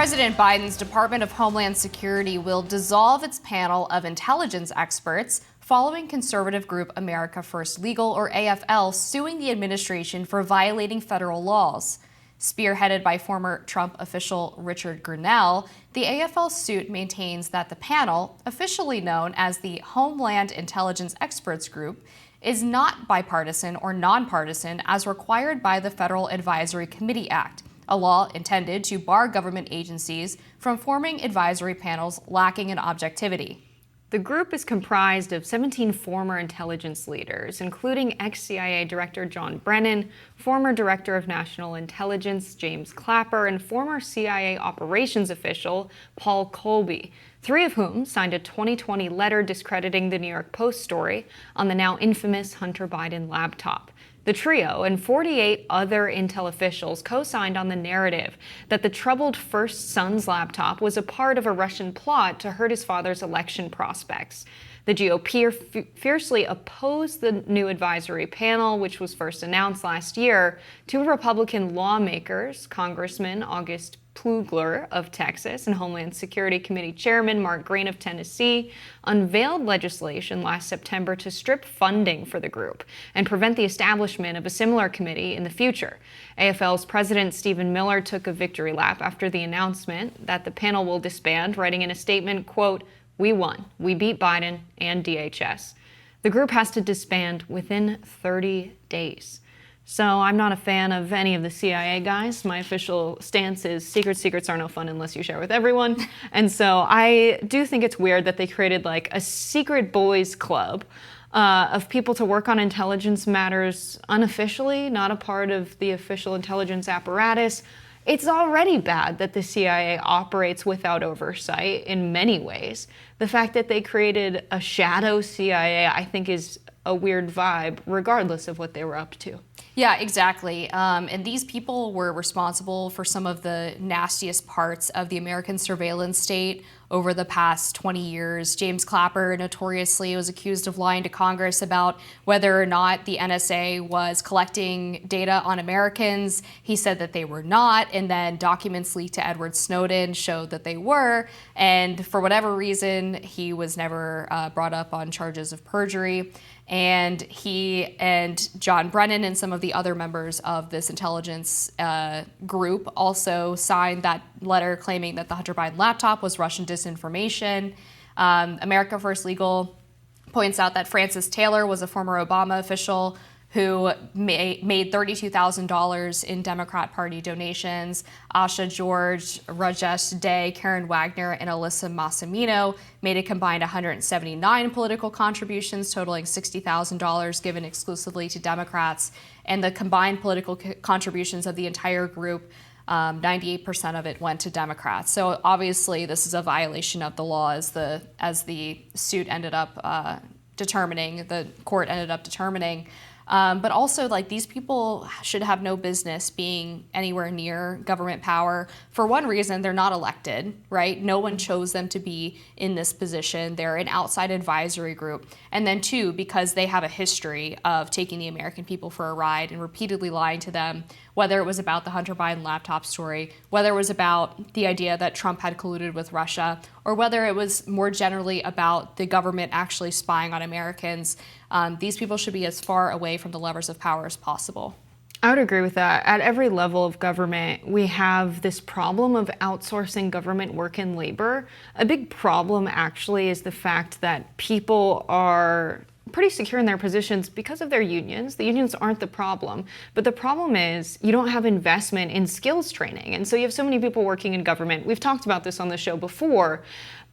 President Biden's Department of Homeland Security will dissolve its panel of intelligence experts following conservative group America First Legal, or AFL, suing the administration for violating federal laws. Spearheaded by former Trump official Richard Grenell, the AFL suit maintains that the panel, officially known as the Homeland Intelligence Experts Group, is not bipartisan or nonpartisan as required by the Federal Advisory Committee Act, a law intended to bar government agencies from forming advisory panels lacking in objectivity. The group is comprised of 17 former intelligence leaders, including ex-CIA Director John Brennan, former Director of National Intelligence James Clapper, and former CIA operations official Paul Colby, three of whom signed a 2020 letter discrediting the New York Post story on the now infamous Hunter Biden laptop. The trio and 48 other intel officials co-signed on the narrative that the troubled first son's laptop was a part of a Russian plot to hurt his father's election prospects. The GOP fiercely opposed the new advisory panel, which was first announced last year. Two Republican lawmakers, Congressman August Plougler of Texas and Homeland Security Committee Chairman Mark Green of Tennessee, unveiled legislation last September to strip funding for the group and prevent the establishment of a similar committee in the future. AFL's President Stephen Miller took a victory lap after the announcement that the panel will disband, writing in a statement, quote, "We won. We beat Biden and DHS." The group has to disband within 30 days. So I'm not a fan of any of the CIA guys. My official stance is secrets are no fun unless you share with everyone. And so I do think it's weird that they created like a secret boys club of people to work on intelligence matters unofficially, not a part of the official intelligence apparatus. It's already bad that the CIA operates without oversight in many ways. The fact that they created a shadow CIA, I think, is a weird vibe, regardless of what they were up to. Yeah, exactly. And these people were responsible for some of the nastiest parts of the American surveillance state over the past 20 years. James Clapper notoriously was accused of lying to Congress about whether or not the NSA was collecting data on Americans. He said that they were not, and then documents leaked to Edward Snowden showed that they were. And for whatever reason, he was never brought up on charges of perjury. And he and John Brennan and some of the other members of this intelligence group also signed that letter claiming that the Hunter Biden laptop was Russian disinformation. America First Legal points out that Francis Taylor was a former Obama official who made $32,000 in Democrat Party donations. Asha George, Rajesh Day, Karen Wagner, and Alyssa Massimino made a combined 179 political contributions, totaling $60,000 given exclusively to Democrats. And the combined political contributions of the entire group, 98% of it went to Democrats. So obviously this is a violation of the law, as the suit ended up determining, the court ended up determining. But also, like, these people should have no business being anywhere near government power. For one reason, they're not elected, right? No one chose them to be in this position. They're an outside advisory group. And then two, because they have a history of taking the American people for a ride and repeatedly lying to them, whether it was about the Hunter Biden laptop story, whether it was about the idea that Trump had colluded with Russia, or whether it was more generally about the government actually spying on Americans. These people should be as far away from the levers of power as possible. I would agree with that. At every level of government, we have this problem of outsourcing government work and labor. A big problem, actually, is the fact that people are pretty secure in their positions because of their unions. The unions aren't the problem, but the problem is you don't have investment in skills training. And so you have so many people working in government. We've talked about this on the show before,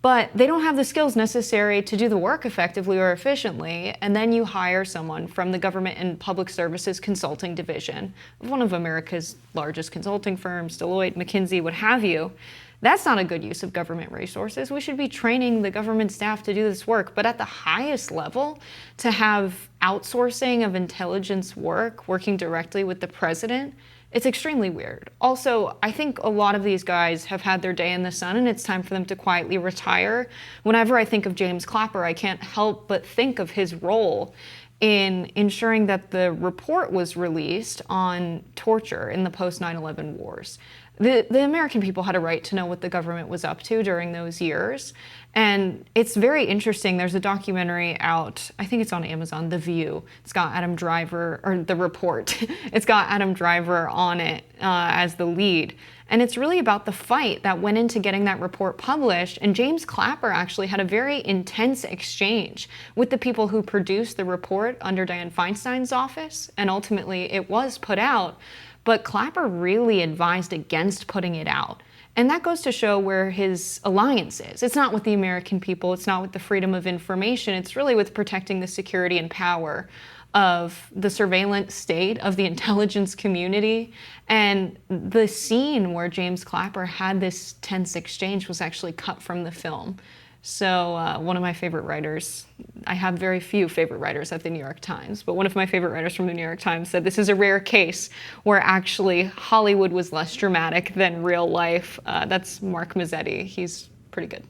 but they don't have the skills necessary to do the work effectively or efficiently. And then you hire someone from the Government and Public Services Consulting Division, one of America's largest consulting firms, Deloitte, McKinsey, what have you. That's not a good use of government resources. We should be training the government staff to do this work. But at the highest level, to have outsourcing of intelligence work, working directly with the president, it's extremely weird. Also, I think a lot of these guys have had their day in the sun and it's time for them to quietly retire. Whenever I think of James Clapper, I can't help but think of his role in ensuring that the report was released on torture in the post 9/11 wars. the American people had a right to know what the government was up to during those years. And it's very interesting. There's a documentary out, I think it's on Amazon, The View. It's got Adam Driver, or The Report. It's got Adam Driver on it as the lead. And it's really about the fight that went into getting that report published. And James Clapper actually had a very intense exchange with the people who produced the report under Dianne Feinstein's office. And ultimately it was put out. But Clapper really advised against putting it out. And that goes to show where his alliance is. It's not with the American people. It's not with the freedom of information. It's really with protecting the security and power of the surveillance state, of the intelligence community. And the scene where James Clapper had this tense exchange was actually cut from the film. So one of my favorite writers, I have very few favorite writers at the New York Times, but one of my favorite writers from the New York Times said this is a rare case where actually Hollywood was less dramatic than real life. That's Mark Mazzetti. He's pretty good.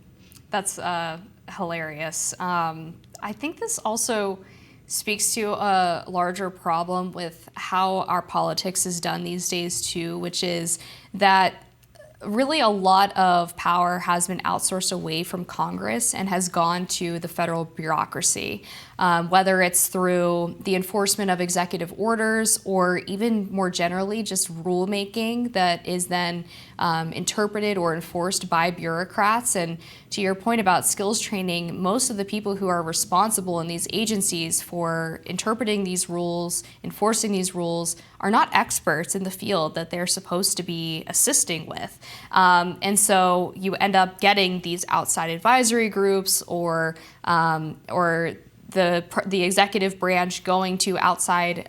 That's hilarious. I think this also speaks to a larger problem with how our politics is done these days too, which is that really a lot of power has been outsourced away from Congress and has gone to the federal bureaucracy, whether it's through the enforcement of executive orders or even more generally just rulemaking that is then interpreted or enforced by bureaucrats. And to your point about skills training, most of the people who are responsible in these agencies for interpreting these rules, enforcing these rules, are not experts in the field that they're supposed to be assisting with. And so you end up getting these outside advisory groups or the executive branch going to outside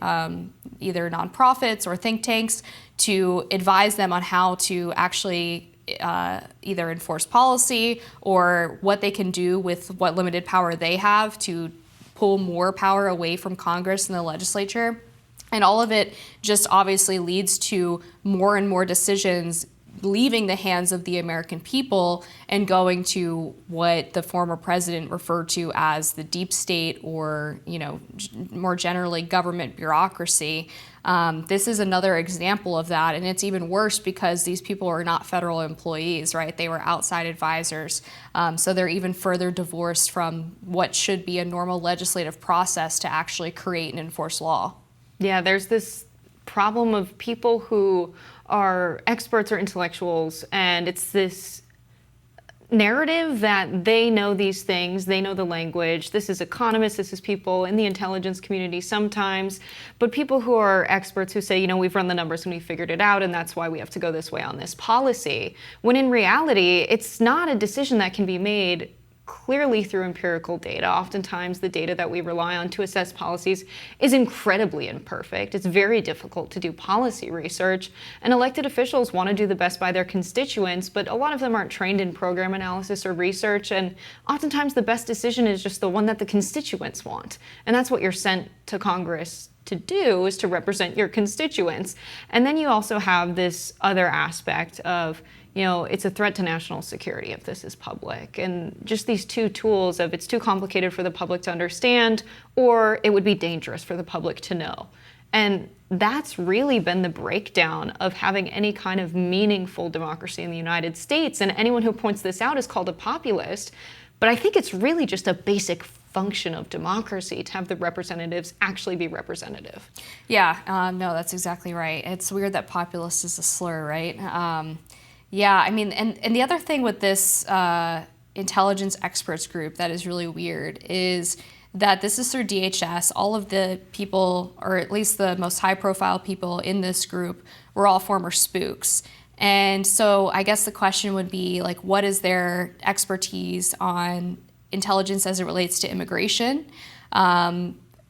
either nonprofits or think tanks to advise them on how to actually either enforce policy or what they can do with what limited power they have to pull more power away from Congress and the legislature. And all of it just obviously leads to more and more decisions leaving the hands of the American people and going to what the former president referred to as the deep state or, more generally government bureaucracy. This is another example of that, and it's even worse because these people are not federal employees, right? They were outside advisors, so they're even further divorced from what should be a normal legislative process to actually create and enforce law. Yeah, there's this problem of people who are experts or intellectuals, and it's this narrative that they know these things, they know the language. This is economists, this is people in the intelligence community sometimes, but people who are experts who say, we've run the numbers and we figured it out, and that's why we have to go this way on this policy. When in reality, it's not a decision that can be made clearly through empirical data. Oftentimes the data that we rely on to assess policies is incredibly imperfect. It's very difficult to do policy research, and elected officials want to do the best by their constituents, but a lot of them aren't trained in program analysis or research, and oftentimes the best decision is just the one that the constituents want. And that's what you're sent to Congress to do, is to represent your constituents. And then you also have this other aspect of it's a threat to national security if this is public. And just these two tools of it's too complicated for the public to understand, or it would be dangerous for the public to know. And that's really been the breakdown of having any kind of meaningful democracy in the United States. And anyone who points this out is called a populist. But I think it's really just a basic function of democracy to have the representatives actually be representative. Yeah, no, that's exactly right. It's weird that populist is a slur, right? Yeah, I mean, and the other thing with this intelligence experts group that is really weird is that this is through DHS. All of the people, or at least the most high-profile people in this group, were all former spooks. And so I guess the question would be, what is their expertise on intelligence as it relates to immigration?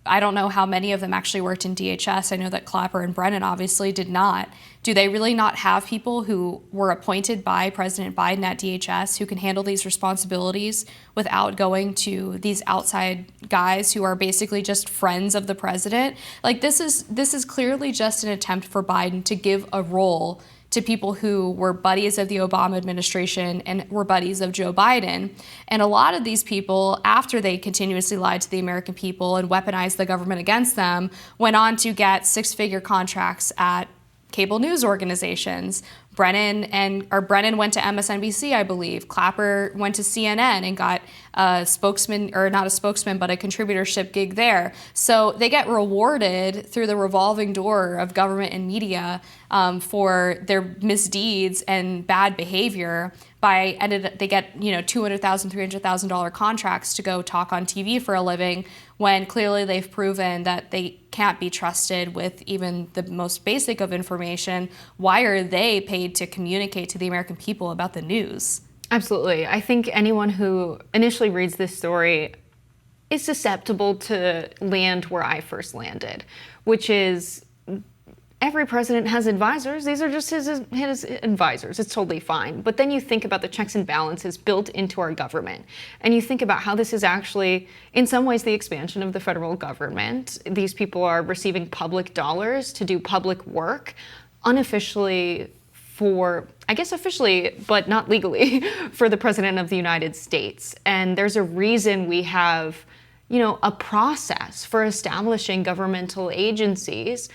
I don't know how many of them actually worked in DHS. I know that Clapper and Brennan obviously did not. Do they really not have people who were appointed by President Biden at DHS who can handle these responsibilities without going to these outside guys who are basically just friends of the president? This is clearly just an attempt for Biden to give a role to people who were buddies of the Obama administration and were buddies of Joe Biden. And a lot of these people, after they continuously lied to the American people and weaponized the government against them, went on to get six-figure contracts at cable news organizations. Brennan went to MSNBC, I believe. Clapper went to CNN and got a spokesman, or not a spokesman, but a contributorship gig there. So they get rewarded through the revolving door of government and media for their misdeeds and bad behavior. They get $200,000, $300,000 contracts to go talk on TV for a living, when clearly they've proven that they can't be trusted with even the most basic of information. Why are they paid to communicate to the American people about the news? Absolutely. I think anyone who initially reads this story is susceptible to land where I first landed, which is every president has advisors. These are just his advisors. It's totally fine. But then you think about the checks and balances built into our government. And you think about how this is actually, in some ways, the expansion of the federal government. These people are receiving public dollars to do public work unofficially officially, but not legally, for the President of the United States. And there's a reason we have, a process for establishing governmental agencies,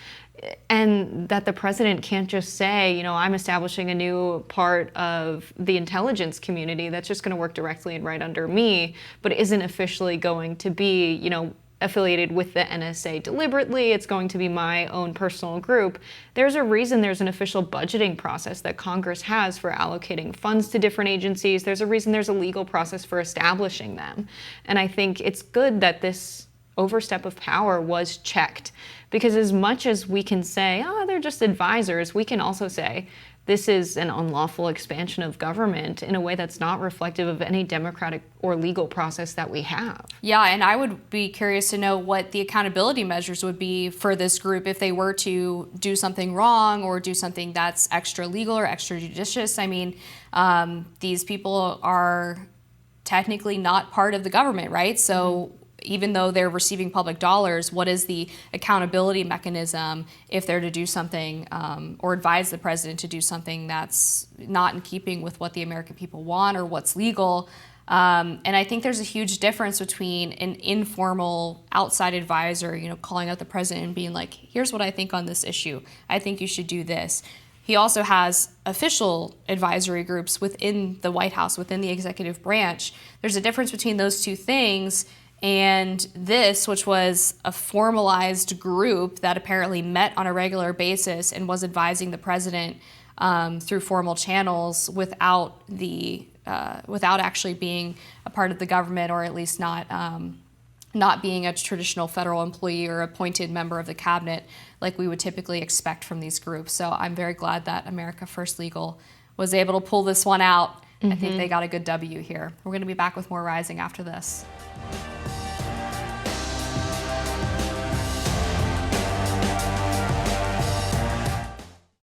and that the president can't just say, I'm establishing a new part of the intelligence community that's just going to work directly and right under me, but isn't officially going to be, affiliated with the NSA deliberately. It's going to be my own personal group. There's a reason there's an official budgeting process that Congress has for allocating funds to different agencies. There's a reason there's a legal process for establishing them. And I think it's good that this overstep of power was checked, because as much as we can say, they're just advisors, we can also say this is an unlawful expansion of government in a way that's not reflective of any democratic or legal process that we have. Yeah, and I would be curious to know what the accountability measures would be for this group if they were to do something wrong or do something that's extra legal or extrajudicious. I mean, these people are technically not part of the government, right? So even though they're receiving public dollars, what is the accountability mechanism if they're to do something or advise the president to do something that's not in keeping with what the American people want or what's legal? And I think there's a huge difference between an informal outside advisor, calling out the president and being like, here's what I think on this issue. I think you should do this. He also has official advisory groups within the White House, within the executive branch. There's a difference between those two things. And this, which was a formalized group that apparently met on a regular basis and was advising the president through formal channels without actually being a part of the government, or at least not being a traditional federal employee or appointed member of the cabinet like we would typically expect from these groups. So I'm very glad that America First Legal was able to pull this one out. I think they got a good W here. We're going to be back with more Rising after this.